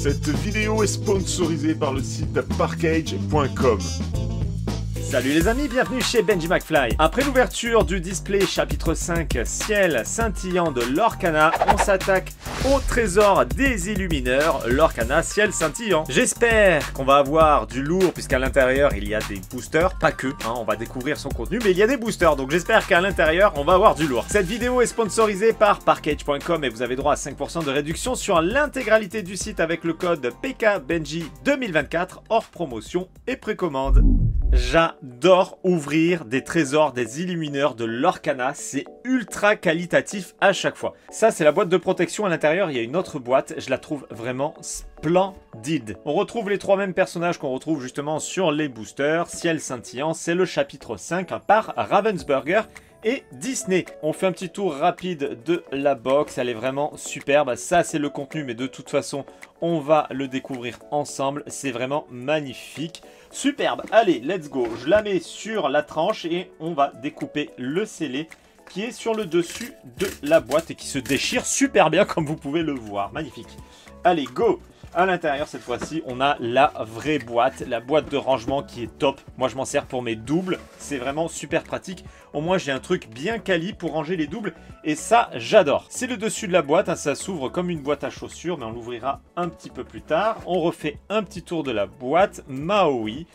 Cette vidéo est sponsorisée par le site parkage.com. Salut les amis, bienvenue chez Benji McFly. Après l'ouverture du display chapitre 5 Ciel scintillant de Lorcana, on s'attaque au trésor des illumineurs, Lorcana Ciel scintillant. J'espère qu'on va avoir du lourd puisqu'à l'intérieur il y a des boosters, pas que, hein, on va découvrir son contenu, mais il y a des boosters, donc j'espère qu'à l'intérieur on va avoir du lourd. Cette vidéo est sponsorisée par parkage.com et vous avez droit à 5% de réduction sur l'intégralité du site avec le code PKBenji2024 hors promotion et précommande. J'adore ouvrir des trésors des illumineurs de Lorcana, c'est ultra qualitatif à chaque fois. Ça c'est la boîte de protection, à l'intérieur il y a une autre boîte, je la trouve vraiment splendide. On retrouve les trois mêmes personnages qu'on retrouve justement sur les boosters. Ciel scintillant, c'est le chapitre 5 par Ravensburger et Disney. On fait un petit tour rapide de la box, elle est vraiment superbe. Ça c'est le contenu, mais de toute façon on va le découvrir ensemble, c'est vraiment magnifique. Superbe, allez, let's go. Je la mets sur la tranche et on va découper le scellé qui est sur le dessus de la boîte et qui se déchire super bien comme vous pouvez le voir. Magnifique. Allez, go. À l'intérieur, cette fois-ci, on a la vraie boîte, la boîte de rangement qui est top. Moi, je m'en sers pour mes doubles. C'est vraiment super pratique. Au moins, j'ai un truc bien quali pour ranger les doubles. Et ça, j'adore. C'est le dessus de la boîte. Hein, ça s'ouvre comme une boîte à chaussures, mais on l'ouvrira un petit peu plus tard. On refait un petit tour de la boîte. Maui,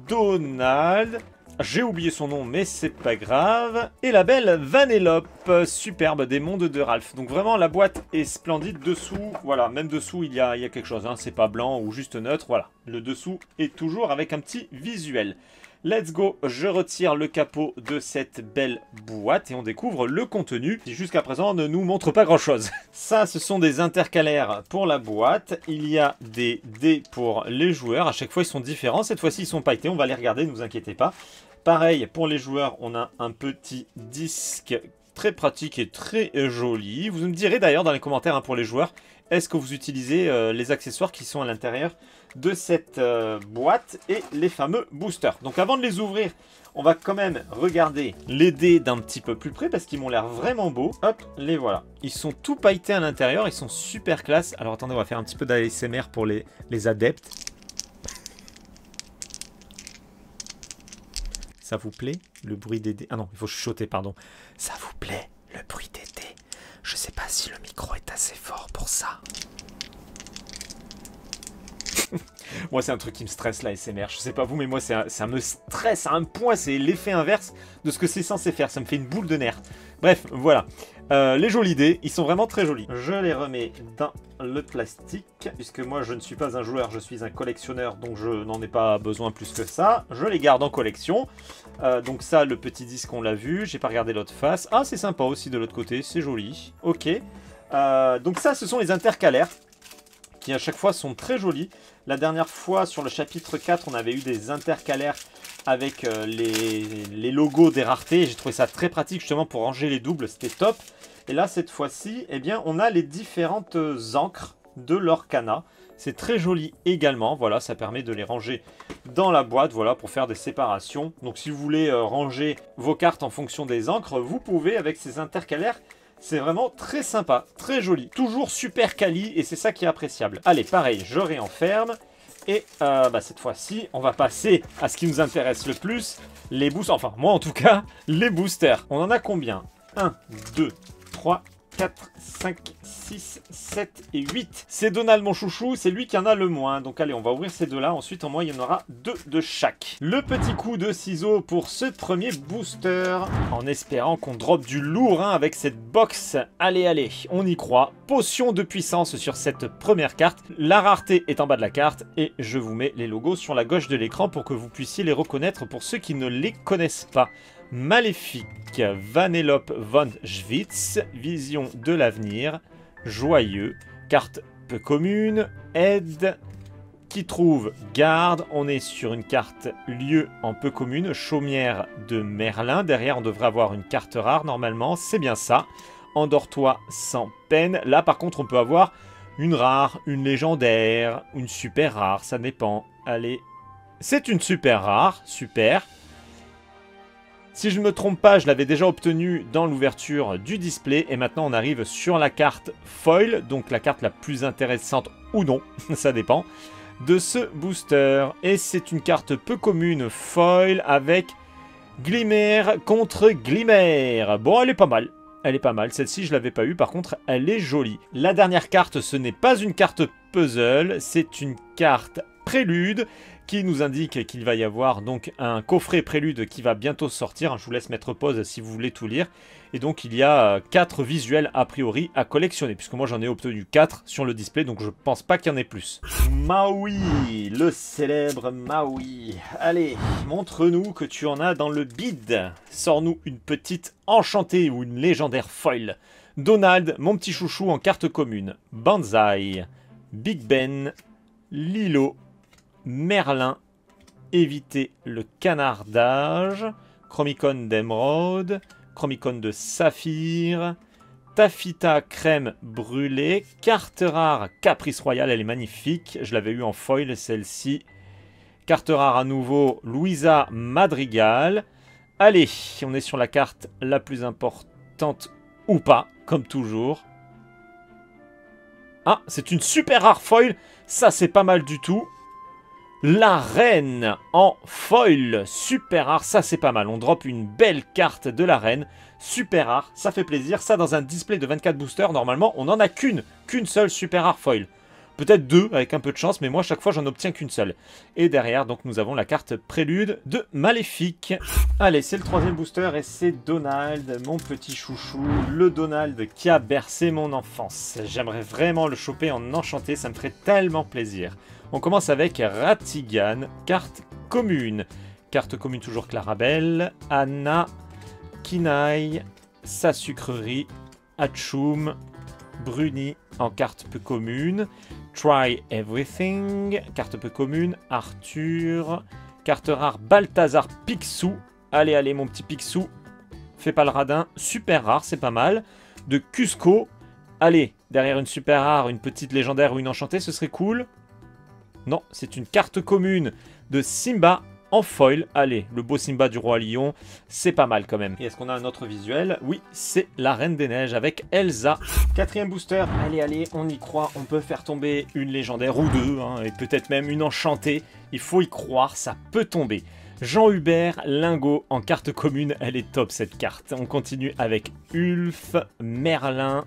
Donald... J'ai oublié son nom, mais c'est pas grave. Et la belle Vanellope, superbe des mondes de Ralph. Donc vraiment, la boîte est splendide. Dessous, voilà, même dessous, il y a quelque chose. Hein. C'est pas blanc ou juste neutre, voilà. Le dessous est toujours avec un petit visuel. Let's go, je retire le capot de cette belle boîte et on découvre le contenu qui jusqu'à présent ne nous montre pas grand chose. Ça, ce sont des intercalaires pour la boîte. Il y a des dés pour les joueurs. À chaque fois, ils sont différents. Cette fois-ci, ils sont pailletés. On va les regarder, ne vous inquiétez pas. Pareil, pour les joueurs, on a un petit disque très pratique et très joli. Vous me direz d'ailleurs dans les commentaires, hein, pour les joueurs, est-ce que vous utilisez les accessoires qui sont à l'intérieur de cette boîte et les fameux boosters. Donc avant de les ouvrir, on va quand même regarder les dés d'un petit peu plus près parce qu'ils m'ont l'air vraiment beaux. Hop, les voilà. Ils sont tout pailletés à l'intérieur, ils sont super classe. Alors attendez, on va faire un petit peu d'ASMR pour les adeptes. Ça vous plaît le bruit des dés? Ah non, il faut chuchoter, pardon. Ça vous plaît le bruit des dés? Je sais pas si le micro est assez fort pour ça. Moi, c'est un truc qui me stresse, la SMR. Je sais pas vous, mais moi, ça me stresse à un point. C'est l'effet inverse de ce que c'est censé faire. Ça me fait une boule de nerfs. Bref, voilà. Les jolis dés, ils sont vraiment très jolis. Je les remets dans le plastique. Puisque moi, je ne suis pas un joueur, je suis un collectionneur. Donc, je n'en ai pas besoin plus que ça. Je les garde en collection. Donc ça, le petit disque, on l'a vu. J'ai pas regardé l'autre face. Ah, c'est sympa aussi de l'autre côté. C'est joli. Ok. Donc ça, ce sont les intercalaires, qui à chaque fois sont très jolis. La dernière fois, sur le chapitre 4, on avait eu des intercalaires avec les logos des raretés. J'ai trouvé ça très pratique justement pour ranger les doubles, c'était top. Et là, cette fois-ci, eh bien, on a les différentes encres de Lorcana. C'est très joli également, voilà, ça permet de les ranger dans la boîte, voilà, pour faire des séparations. Donc si vous voulez ranger vos cartes en fonction des encres, vous pouvez avec ces intercalaires. C'est vraiment très sympa, très joli, toujours super quali et c'est ça qui est appréciable. Allez, pareil, je réenferme et cette fois-ci, on va passer à ce qui nous intéresse le plus, les boosters, enfin moi en tout cas, les boosters. On en a combien? 1, 2, 3, 4, 5, 6, 7 et 8. C'est Donald mon chouchou, c'est lui qui en a le moins. Donc allez, on va ouvrir ces deux-là. Ensuite, en moins, il y en aura 2 de chaque. Le petit coup de ciseau pour ce premier booster. En espérant qu'on drop du lourd, hein, avec cette box. Allez, allez, on y croit. Potion de puissance sur cette première carte. La rareté est en bas de la carte. Et je vous mets les logos sur la gauche de l'écran pour que vous puissiez les reconnaître pour ceux qui ne les connaissent pas. Maléfique, Vanellope von Schwitz, Vision de l'avenir, Joyeux, carte peu commune, Aide, qui trouve Garde, on est sur une carte Lieu en peu commune, Chaumière de Merlin, derrière on devrait avoir une carte rare normalement, c'est bien ça, Endors-toi sans peine, là par contre on peut avoir une rare, une légendaire, une super rare, ça dépend, allez, c'est une super rare, super. Si je ne me trompe pas, je l'avais déjà obtenu dans l'ouverture du display. Et maintenant, on arrive sur la carte foil. Donc la carte la plus intéressante ou non, ça dépend, de ce booster. Et c'est une carte peu commune foil avec Glimmer contre Glimmer. Bon, elle est pas mal. Elle est pas mal. Celle-ci, je l'avais pas eu. Par contre, elle est jolie. La dernière carte, ce n'est pas une carte puzzle. C'est une carte prélude qui nous indique qu'il va y avoir donc un coffret prélude qui va bientôt sortir. Je vous laisse mettre pause si vous voulez tout lire. Et donc, il y a 4 visuels a priori à collectionner. Puisque moi, j'en ai obtenu 4 sur le display. Donc, je pense pas qu'il y en ait plus. Maui, le célèbre Maui. Allez, montre-nous que tu en as dans le bid. Sors-nous une petite enchantée ou une légendaire foil. Donald, mon petit chouchou en carte commune. Banzai, Big Ben, Lilo, Merlin, éviter le canardage, Chromicon d'émeraude, Chromicon de saphir, Taffeta crème brûlée, carte rare Caprice Royale, elle est magnifique, je l'avais eu en foil celle-ci. Carte rare à nouveau, Louisa Madrigal. Allez, on est sur la carte la plus importante ou pas, comme toujours. Ah, c'est une super rare foil, ça c'est pas mal du tout. La reine en foil, super rare, ça c'est pas mal. On drop une belle carte de la reine, super rare, ça fait plaisir. Ça dans un display de 24 boosters, normalement on n'en a qu'une seule super rare foil. Peut-être 2 avec un peu de chance, mais moi chaque fois j'en obtiens qu'une seule. Et derrière donc nous avons la carte prélude de Maléfique. Allez, c'est le 3e booster et c'est Donald, mon petit chouchou. Le Donald qui a bercé mon enfance. J'aimerais vraiment le choper en enchanté, ça me ferait tellement plaisir. On commence avec Ratigan, carte commune. Carte commune toujours Clarabelle, Anna, Kinaï, Sa Sucrerie, Hachoum, Bruni en carte peu commune, Try Everything, carte peu commune, Arthur, carte rare Balthazar Picsou. Allez, allez mon petit Picsou, fais pas le radin, super rare, c'est pas mal. De Cusco, allez, derrière une super rare, une petite légendaire ou une enchantée, ce serait cool. Non, c'est une carte commune de Simba en foil. Allez, le beau Simba du Roi Lion, c'est pas mal quand même. Et est-ce qu'on a un autre visuel? Oui, c'est la Reine des Neiges avec Elsa. 4e booster, allez, allez, on y croit. On peut faire tomber une légendaire ou deux, hein, et peut-être même une enchantée. Il faut y croire, ça peut tomber. Jean-Hubert Lingot en carte commune, elle est top cette carte. On continue avec Ulf, Merlin,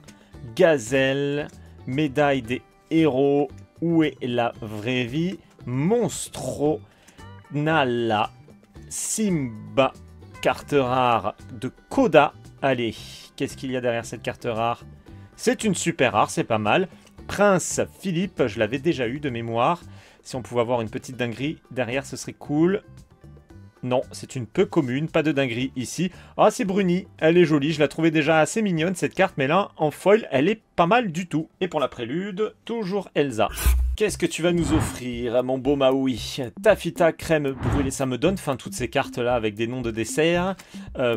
Gazelle, Médaille des héros. Où est la vraie vie? Monstro, Nala, Simba, carte rare de Koda. Allez, qu'est-ce qu'il y a derrière cette carte rare? C'est une super rare, c'est pas mal. Prince Philippe, je l'avais déjà eu de mémoire. Si on pouvait avoir une petite dinguerie derrière, ce serait cool. Non, c'est une peu commune, pas de dinguerie ici. Ah, c'est Bruni, elle est jolie, je la trouvais déjà assez mignonne cette carte, mais là, en foil, elle est pas mal du tout. Et pour la prélude, toujours Elsa. Qu'est-ce que tu vas nous offrir, mon beau Maui? Taffeta crème brûlée, ça me donne faim toutes ces cartes-là avec des noms de desserts.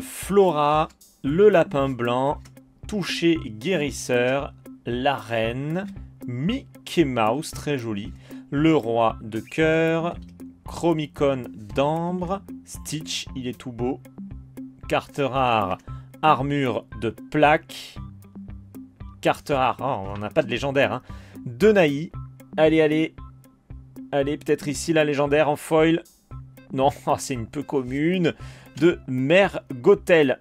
Flora, le lapin blanc, toucher guérisseur, la reine, Mickey Mouse, très joli, le roi de cœur, Chromicon d'ambre, Stitch, il est tout beau, carte rare, armure de plaque, carte rare, oh, on n'a pas de légendaire, hein. Denaï, allez, allez, allez, peut-être ici la légendaire en foil, non, oh, c'est une peu commune, de Mère Gothel,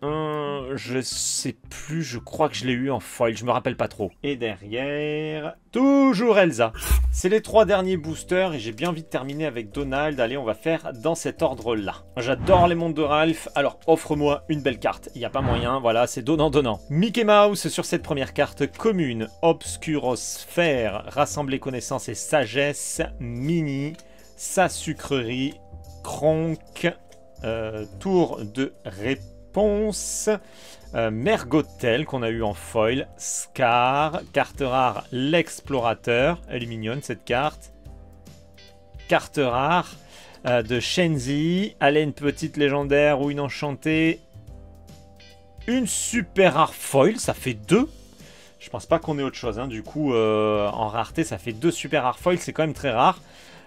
je sais plus, je crois que je l'ai eu en foil, je me rappelle pas trop. Et derrière, toujours Elsa. C'est les 3 derniers boosters et j'ai bien envie de terminer avec Donald. Allez, on va faire dans cet ordre-là. J'adore les mondes de Ralph, alors offre-moi une belle carte. Il n'y a pas moyen, voilà, c'est donnant-donnant. Mickey Mouse sur cette première carte commune. Obscurosphère, rassembler connaissances et sagesse. Mini, Sa Sucrerie, Kronk, tour de réponse. Mère Gothel qu'on a eu en foil, Scar, carte rare l'explorateur, elle est mignonne cette carte, carte rare de Shenzi, allez une petite légendaire ou une enchantée, une super rare foil, ça fait 2, je pense pas qu'on ait autre chose, hein. Du coup en rareté ça fait 2 super rares foils, c'est quand même très rare.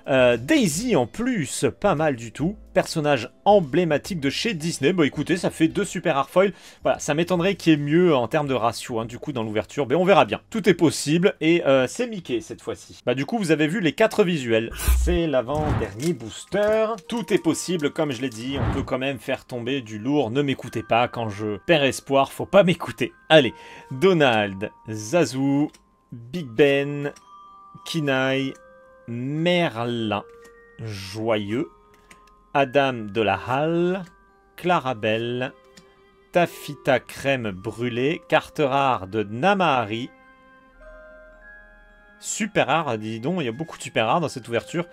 Daisy en plus, pas mal du tout. Personnage emblématique de chez Disney. Bah écoutez, ça fait 2 super rare foils. Voilà, ça m'étonnerait qu'il y ait mieux en termes de ratio, hein, du coup, dans l'ouverture. Mais on verra bien. Tout est possible. Et c'est Mickey cette fois-ci. Bah du coup, vous avez vu les 4 visuels. C'est l'avant-dernier booster. Tout est possible, comme je l'ai dit. On peut quand même faire tomber du lourd. Ne m'écoutez pas. Quand je perds espoir, faut pas m'écouter. Allez, Donald, Zazu, Big Ben, Kinaï, Merlin, Joyeux, Adam de la Halle, Clarabelle, Taffita crème brûlée, carte rare de Namahari. Super rare, dis donc, il y a beaucoup de super rares dans cette ouverture.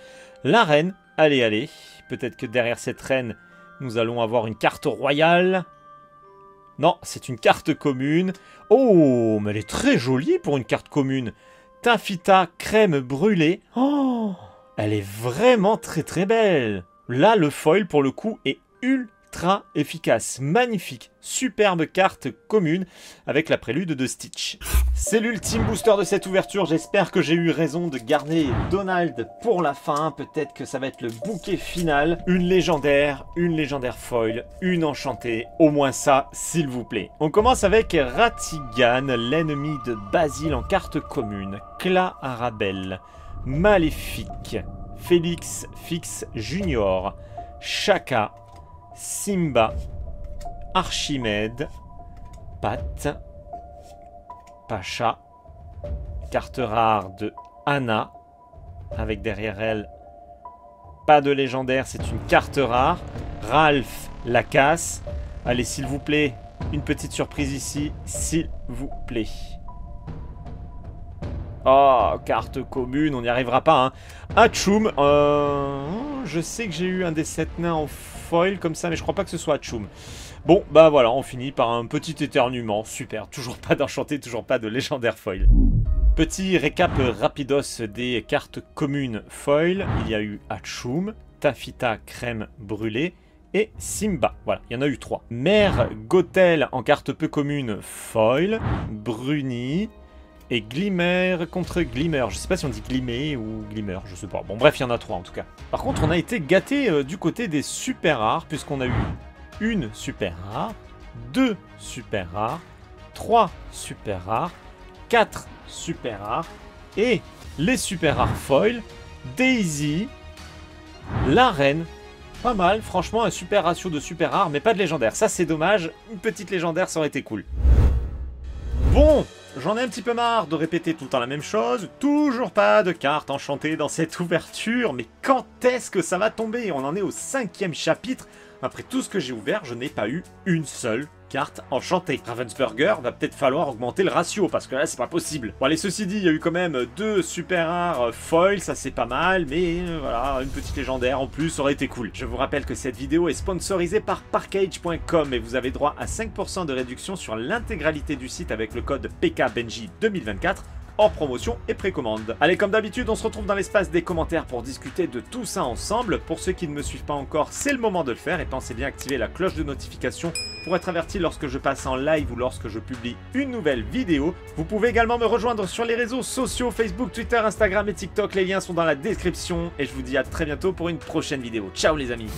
La reine, allez, allez. Peut-être que derrière cette reine, nous allons avoir une carte royale. Non, c'est une carte commune. Oh, mais elle est très jolie pour une carte commune. Taffita crème brûlée. Oh, elle est vraiment très très belle. Là, le foil, pour le coup, est ultra efficace. Magnifique. Superbe carte commune avec la prélude de Stitch. C'est l'ultime booster de cette ouverture. J'espère que j'ai eu raison de garder Donald pour la fin. Peut-être que ça va être le bouquet final. Une légendaire foil, une enchantée. Au moins ça, s'il vous plaît. On commence avec Ratigan, l'ennemi de Basile en carte commune. Clarabelle, Maléfique, Félix Fix Junior, Shaka, Simba, Archimède, Pat, Pacha, carte rare de Anna, avec derrière elle pas de légendaire, c'est une carte rare. Ralph la casse. Allez, s'il vous plaît, une petite surprise ici, s'il vous plaît. Oh, carte commune, on n'y arrivera pas, hein. Hachoum, je sais que j'ai eu un des 7 nains en foil comme ça, mais je crois pas que ce soit Hachoum. Bon, bah voilà, on finit par un petit éternuement. Super, toujours pas d'enchanté, toujours pas de légendaire foil. Petit récap rapidos des cartes communes foil. Il y a eu Hachoum, Taffita crème brûlée et Simba. Voilà, il y en a eu 3. Mère Gothel en carte peu commune foil, Bruni et Glimmer contre Glimmer. Je sais pas si on dit Glimmer ou Glimmer, je sais pas. Bon bref, il y en a 3 en tout cas. Par contre, on a été gâté du côté des super rares puisqu'on a eu une super rare, 2 super rares, 3 super rares, 4 super rares et les super rares foil, Daisy, la reine. Pas mal, franchement un super ratio de super rares mais pas de légendaire. Ça c'est dommage, une petite légendaire ça aurait été cool. Bon, j'en ai un petit peu marre de répéter tout le temps la même chose. Toujours pas de carte enchantée dans cette ouverture. Mais quand est-ce que ça va tomber? On en est au 5e chapitre. Après tout ce que j'ai ouvert, je n'ai pas eu une seule carte enchantée. Ravensburger, va peut-être falloir augmenter le ratio, parce que là, c'est pas possible. Bon, allez, ceci dit, il y a eu quand même 2 super rares foils, ça c'est pas mal, mais voilà, une petite légendaire en plus aurait été cool. Je vous rappelle que cette vidéo est sponsorisée par Parkage.com et vous avez droit à 5% de réduction sur l'intégralité du site avec le code PKBenji 2024. Hors promotion et précommande. Allez, comme d'habitude, on se retrouve dans l'espace des commentaires pour discuter de tout ça ensemble. Pour ceux qui ne me suivent pas encore, c'est le moment de le faire et pensez bien à activer la cloche de notification pour être averti lorsque je passe en live ou lorsque je publie une nouvelle vidéo. Vous pouvez également me rejoindre sur les réseaux sociaux Facebook, Twitter, Instagram et TikTok. Les liens sont dans la description et je vous dis à très bientôt pour une prochaine vidéo. Ciao les amis!